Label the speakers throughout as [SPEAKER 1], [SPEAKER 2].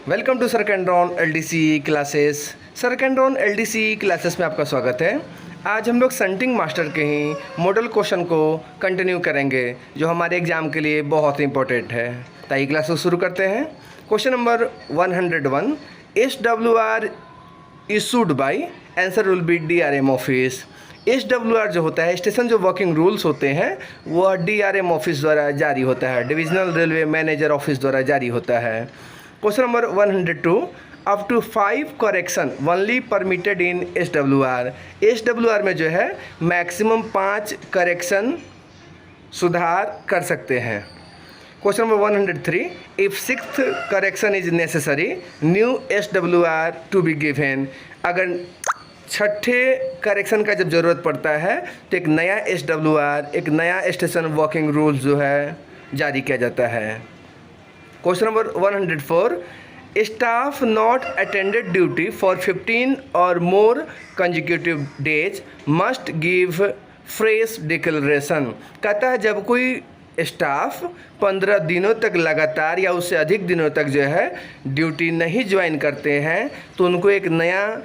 [SPEAKER 1] Welcome to सरकेंड्रॉन LDC classes. सरकेंड्रॉन LDC classes में आपका स्वागत है। आज हम लोग संटिंग मास्टर के ही मॉडल क्वेश्चन को कंटिन्यू करेंगे जो हमारे एग्जाम के लिए बहुत ही इंपॉर्टेंट है। ताकि क्लास को शुरू करते हैं। Question number 101, SWR issued by, answer will be DRM office. SWR जो होता है, स्टेशन जो वर्किंग रूल्स होते हैं, वह DRM ऑफिस द्वारा जारी होता है, डिविजनल रेलवे मैनेजर ऑफिस द्वारा जारी होता है। Question number 102, up to 5 correction only permitted in SWR। SWR में जो है मैक्सिमम 5 करेक्शन सुधार कर सकते हैं। Question number 103, if 6th correction is necessary new SWR to be given. अगर छठे करेक्शन का जब ज़रूरत पड़ता है तो एक नया SWR, एक नया स्टेशन वर्किंग रूल्स जो है जारी किया जाता है। Question number 104, staff not attended duty for 15 और more consecutive days must give fresh declaration. कहता है जब कोई स्टाफ 15 दिनों तक लगातार या उससे अधिक दिनों तक जो है ड्यूटी नहीं ज्वाइन करते हैं तो उनको एक नया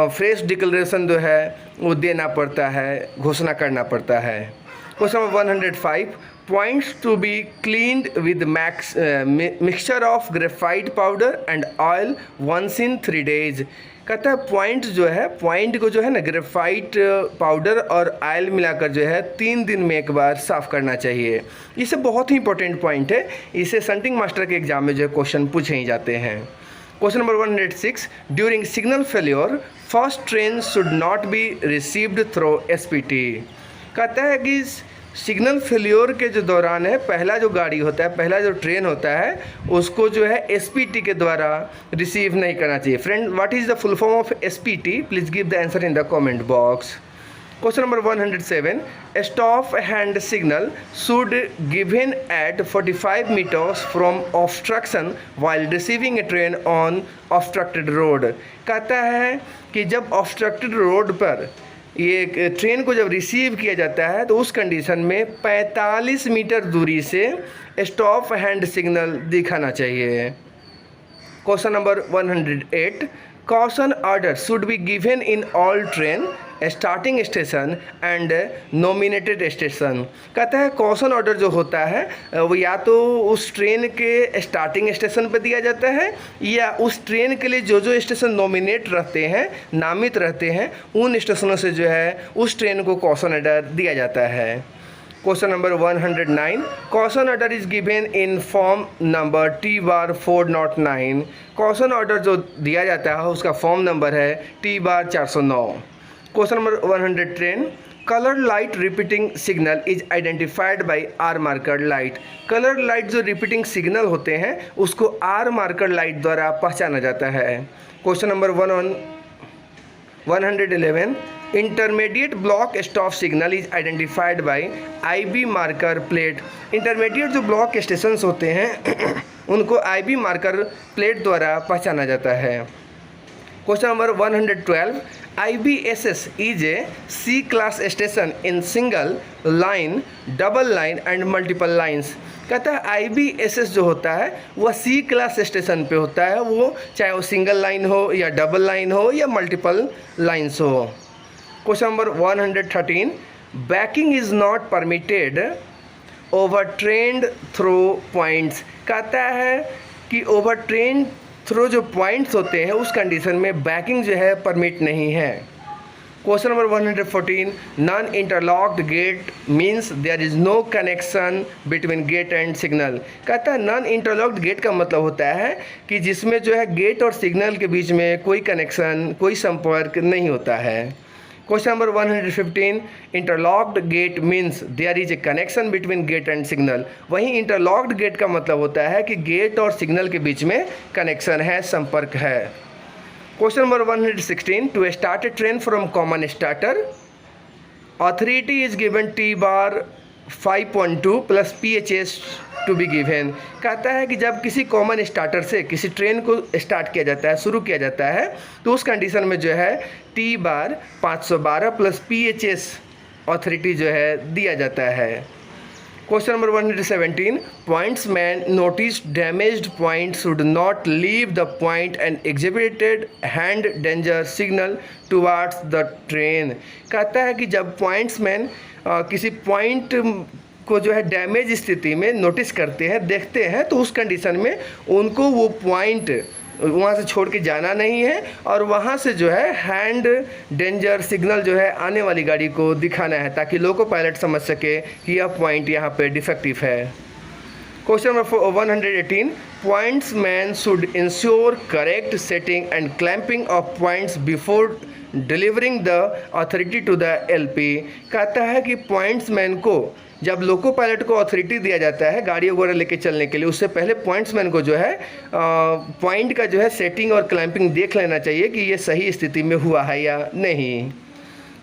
[SPEAKER 1] फ्रेश डिक्लेरेशन जो है वो देना पड़ता है, घोषणा करना पड़ता है। Question number 105, points to be cleaned with mixture of graphite powder and oil once in 3 days। कहता है पॉइंट जो है, पॉइंट को जो है ना ग्रेफाइट पाउडर और ऑयल मिलाकर जो है 3 दिन में एक बार साफ़ करना चाहिए। इसे बहुत ही इंपॉर्टेंट पॉइंट है, इसे संटिंग मास्टर के एग्जाम में जो है क्वेश्चन पूछे ही जाते हैं। Question number 106, during signal failure first train should not be received through SPT। कहता है कि सिग्नल फेल्योर के जो दौरान है पहला जो गाड़ी होता है, पहला जो ट्रेन होता है उसको जो है SPT के द्वारा रिसीव नहीं करना चाहिए। Friend, what is the full form of SPT? Please give the answer in the comment box. Question number 107, stop hand signal should given at 45 meters from obstruction while receiving A train on obstructed road. कहता है कि जब obstructed road पर ये train को जब receive किया जाता है तो उस कंडीशन में 45 मीटर दूरी से स्टॉप हैंड सिग्नल दिखाना चाहिए। Question number 108, caution order should be given in all train starting station and nominated station. कहता है कॉशन ऑर्डर जो होता है वो या तो उस ट्रेन के स्टार्टिंग स्टेशन पर दिया जाता है या उस ट्रेन के लिए जो जो स्टेशन नॉमिनेट रहते हैं, नामित रहते हैं, उन स्टेशनों से जो है उस ट्रेन को कॉशन ऑर्डर दिया जाता है। Question number 109, caution order is given in form number T/409। Caution order जो दिया जाता है उसका फॉर्म नंबर है T/409। Question number 110, colour light repeating signal is identified by R marker light. Colour light जो रिपीटिंग सिग्नल होते हैं उसको R मार्कर लाइट द्वारा पहचाना जाता है। Question number 111, intermediate block stop signal is identified by IB marker plate. Intermediate जो block stations होते हैं उनको IB मार्कर प्लेट द्वारा पहचाना जाता है। Question number 112, IBSS is a C class station in single line, double line and multiple lines। कहता है IBSS जो होता है वह C क्लास स्टेशन पे होता है, वो चाहे वो सिंगल लाइन हो या डबल लाइन हो या मल्टीपल लाइन्स हो। Question number 113, banking is not permitted over trend through points. कहता है कि ओवर ट्रेंड थ्रू जो पॉइंट्स होते हैं उस कंडीशन में बैकिंग जो है परमिट नहीं है। Question number 114, non interlocked gate means there is no connection between gate and signal. कहता है नॉन इंटरलॉक्ड गेट का मतलब होता है कि जिसमें जो है गेट और सिग्नल के बीच में कोई कनेक्शन, कोई संपर्क नहीं होता है। Question number 115, interlocked gate means there is a connection between gate and signal. वहीं इंटरलॉक्ड गेट का मतलब होता है कि गेट और सिग्नल के बीच में कनेक्शन है, संपर्क है। Question number 116, to start a train from common starter authority is given T/5.2 plus PHS to be given. कहता है कि जब किसी कॉमन स्टार्टर से किसी ट्रेन को स्टार्ट किया जाता है, शुरू किया जाता है, तो उस कंडीशन में जो है T/512 प्लस PHS ऑथोरिटी जो है दिया जाता है। Question number 117, pointsman notice damaged point should not leave the point and exhibited hand danger signal towards the train. कहता है कि जब पॉइंट्समैन किसी पॉइंट को जो है डैमेज स्थिति में नोटिस करते हैं, देखते हैं, तो उस कंडीशन में उनको वो पॉइंट वहाँ से छोड़ के जाना नहीं है और वहाँ से जो है हैंड डेंजर सिग्नल जो है आने वाली गाड़ी को दिखाना है, ताकि लोको पायलट समझ सके कि यह पॉइंट यहाँ पे डिफेक्टिव है। Question number 118, pointsman should ensure correct setting and clamping of points before delivering the authority to the LP. कहता है कि पॉइंट्समैन को जब लोको पायलट को अथॉरिटी दिया जाता है गाड़ी वगैरह लेके चलने के लिए, उससे पहले पॉइंट्समैन को जो है पॉइंट का जो है सेटिंग और क्लैंपिंग देख लेना चाहिए कि ये सही स्थिति में हुआ है या नहीं।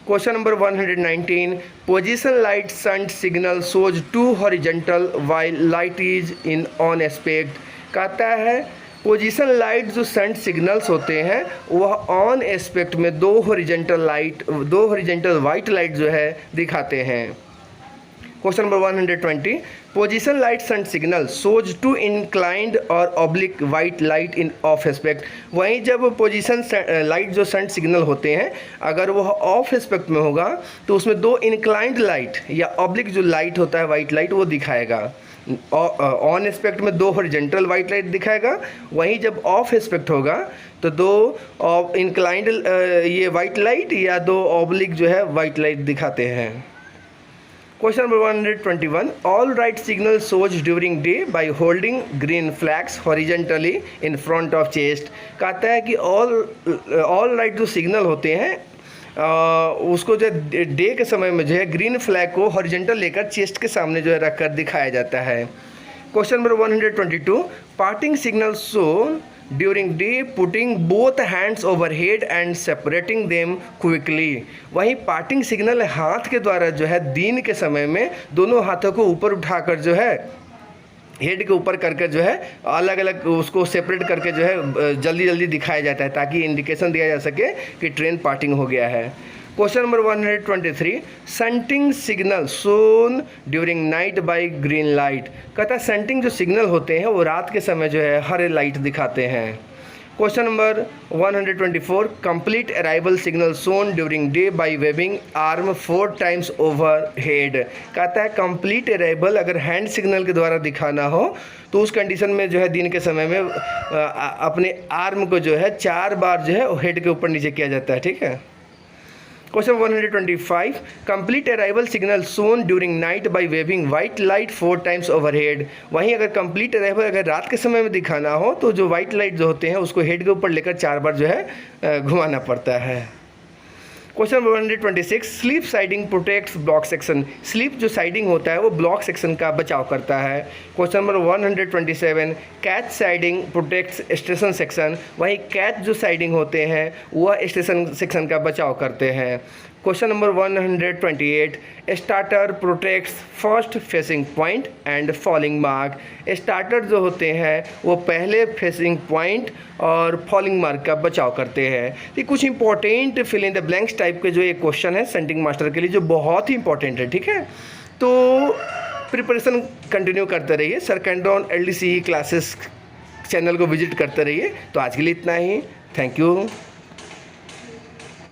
[SPEAKER 1] Question number 119, position light shunt signal shows 2 horizontal while light is in on aspect. कहता है पोजीशन लाइट जो शंट सिग्नल्स होते हैं वह ऑन एस्पेक्ट में 2 हॉरिजॉन्टल वाइट लाइट जो है दिखाते हैं। Question number 120, position light shunt signal shows 2 inclined और oblique white light in off aspect. वहीं जब पोजीशन लाइट जो शंट सिग्नल होते हैं अगर वह ऑफ एस्पेक्ट में होगा तो उसमें 2 इंक्लाइंड लाइट या ऑब्लिक जो लाइट होता है वाइट लाइट वो दिखाएगा। ऑन एस्पेक्ट में 2 हॉरिजॉन्टल वाइट लाइट दिखाएगा, वहीं जब ऑफ एस्पेक्ट होगा तो 2 इंक्लाइंड ये वाइट लाइट या 2 ऑब्लिक जो है वाइट लाइट दिखाते हैं। Question number 121, all write signal shows during day by holding green flags horizontally in front of chest. कहता है कि ऑल राइट जो सिग्नल होते हैं उसको जो डे के समय में जो है ग्रीन फ्लैग को हॉरिजॉन्टल लेकर चेस्ट के सामने जो है रखकर दिखाया जाता है। Question number 122, parting signal show during day putting both hands over head and separating them quickly. वहीं पार्टिंग सिग्नल हाथ के द्वारा जो है दिन के समय में दोनों हाथों को ऊपर उठाकर जो है हेड के ऊपर करके जो है अलग अलग उसको सेपरेट करके जो है जल्दी जल्दी दिखाया जाता है, ताकि इंडिकेशन दिया जा सके कि ट्रेन पार्टिंग हो गया है। Question number 123, shunting signal shown during night by green light. कहता है शंटिंग जो सिग्नल होते हैं वो रात के समय जो है हरे लाइट दिखाते हैं। Question number 124, complete arrival signal shown during day by waving arm 4 times over head. कहता है कंप्लीट अराइवल अगर हैंड सिग्नल के द्वारा दिखाना हो तो उस कंडीशन में जो है दिन के समय में अपने आर्म को जो है 4 बार जो है हेड के ऊपर नीचे किया जाता है। ठीक है। Question 125, complete arrival signal shown during night by waving white light 4 times overhead. वहीं अगर कंप्लीट अराइवल अगर रात के समय में दिखाना हो तो जो वाइट लाइट जो होते हैं उसको हेड के ऊपर लेकर 4 बार जो है घुमाना पड़ता है। Question number 126, sleep siding protects block section. Sleep जो साइडिंग होता है वो ब्लॉक सेक्शन का बचाव करता है। Question number 127, catch siding protects station section. वहीं कैच जो साइडिंग होते हैं वह स्टेशन सेक्शन का बचाव करते हैं। Question number 128, starter protects first facing point and falling mark. Starter जो होते हैं वो पहले फेसिंग पॉइंट और फॉलिंग मार्क का बचाव करते हैं। ये कुछ important fill in the blanks type के जो एक क्वेश्चन है शंटिंग मास्टर के लिए जो बहुत ही इंपॉर्टेंट है। ठीक है, तो प्रिपरेशन कंटिन्यू करते रहिए। सर कैंड्रॉन LDCE क्लासेस चैनल को विजिट करते रहिए। तो आज के लिए इतना ही। Thank you.